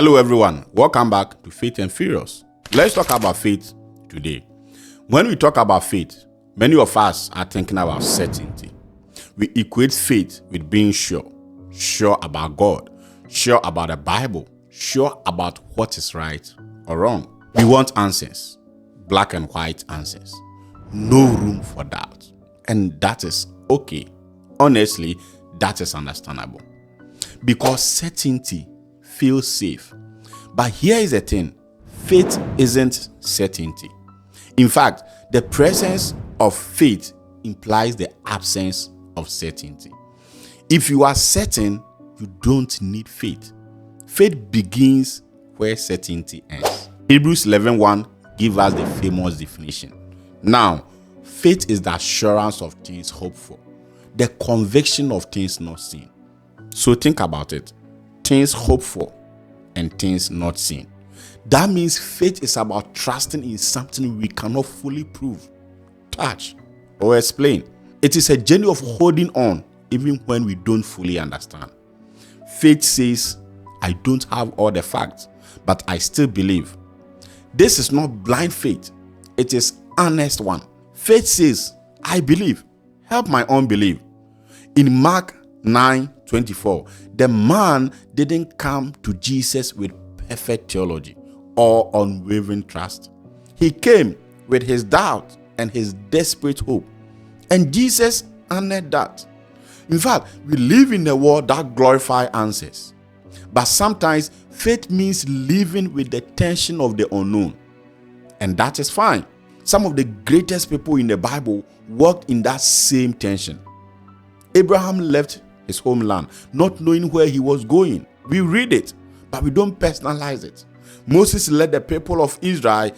Hello everyone, welcome back to Faith and Furious. Let's talk about faith today. When we talk about faith, many of us are thinking about certainty. We equate faith with being sure about God, sure about the Bible, sure about what is right or wrong. We want answers, black and white answers, no room for doubt. And that is okay. Honestly, that is understandable because certainty feels safe. But here is the thing, faith isn't certainty. In fact, the presence of faith implies the absence of certainty. If you are certain, you don't need faith. Faith begins where certainty ends. Hebrews 11:1 gives us the famous definition. Now, faith is the assurance of things hoped for, the conviction of things not seen. So think about it. Things hoped for and things not seen. That means faith is about trusting in something we cannot fully prove, touch, or explain. It is a journey of holding on even when we don't fully understand. Faith says, I don't have all the facts, but I still believe. This is not blind faith. It is honest one. Faith says, I believe. Help my unbelief. In Mark 9:24, the man didn't come to Jesus with perfect theology or unwavering trust. He came with his doubt and his desperate hope. And Jesus honored that. In fact, we live in a world that glorifies answers. But sometimes faith means living with the tension of the unknown. And that is fine. Some of the greatest people in the Bible walked in that same tension. Abraham left his homeland, not knowing where he was going. We read it, but we don't personalize it. Moses led the people of Israel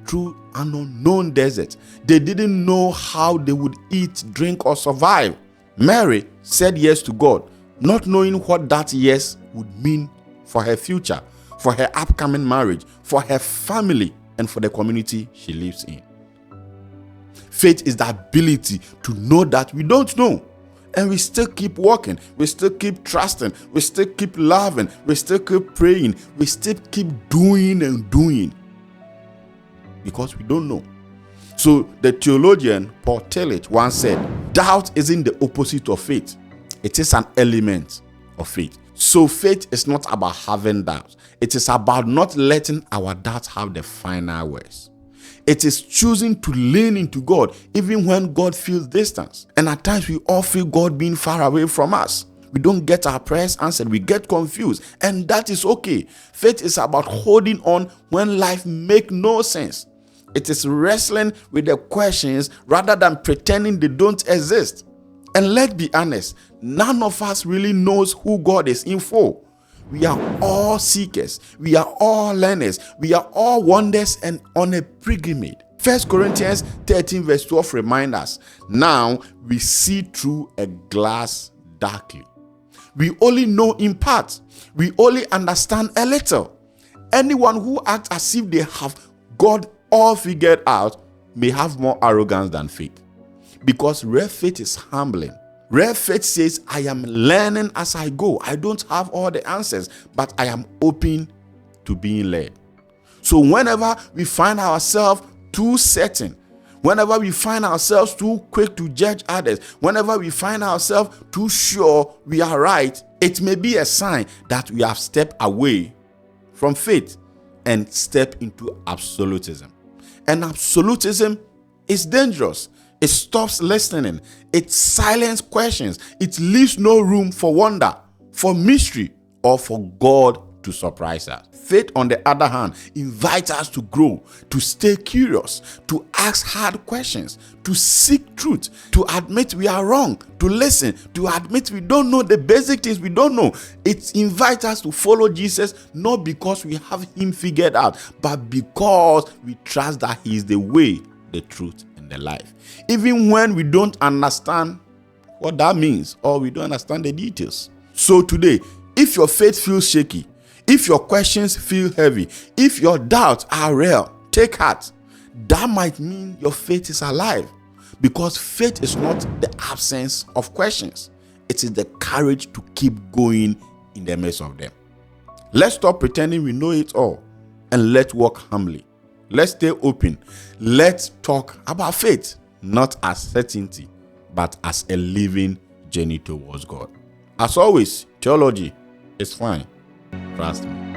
through an unknown desert. They didn't know how they would eat, drink, or survive. Mary said yes to God, not knowing what that yes would mean for her future, for her upcoming marriage, for her family, and for the community she lives in. Faith is the ability to know that we don't know. And we still keep walking, we still keep trusting, we still keep loving, we still keep praying, we still keep doing and doing because we don't know. So the theologian Paul Tillich once said, doubt isn't the opposite of faith. It is an element of faith. So faith is not about having doubt. It is about not letting our doubts have the final words. It is choosing to lean into God even when God feels distance. And at times we all feel God being far away from us. We don't get our prayers answered. We get confused. And that is okay. Faith is about holding on when life makes no sense. It is wrestling with the questions rather than pretending they don't exist. And let's be honest, none of us really knows who God is in for. We are all seekers. We are all learners. We are all wonders and on a pilgrimage. 1 Corinthians 13:12 reminds us, now we see through a glass darkly. We only know in part. We only understand a little. Anyone who acts as if they have God all figured out may have more arrogance than faith. Because real faith is humbling. Real faith says, I am learning as I go. I don't have all the answers, but I am open to being led. So whenever we find ourselves too certain, whenever we find ourselves too quick to judge others, whenever we find ourselves too sure we are right, it may be a sign that we have stepped away from faith and stepped into absolutism. And absolutism is dangerous. It stops listening. It silences questions. It leaves no room for wonder, for mystery, or for God to surprise us. Faith, on the other hand, invites us to grow, to stay curious, to ask hard questions, to seek truth, to admit we are wrong, to listen, to admit we don't know the basic things we don't know. It invites us to follow Jesus, not because we have him figured out, but because we trust that he is the way, the truth, the life. Even when we don't understand what that means or we don't understand the details. So today, if your faith feels shaky, if your questions feel heavy, if your doubts are real, take heart. That might mean your faith is alive, because faith is not the absence of questions. It is the courage to keep going in the midst of them. Let's stop pretending we know it all and let's walk humbly. Let's stay open. Let's talk about faith, not as certainty, but as a living journey towards God. As always, theology is fine. Trust me.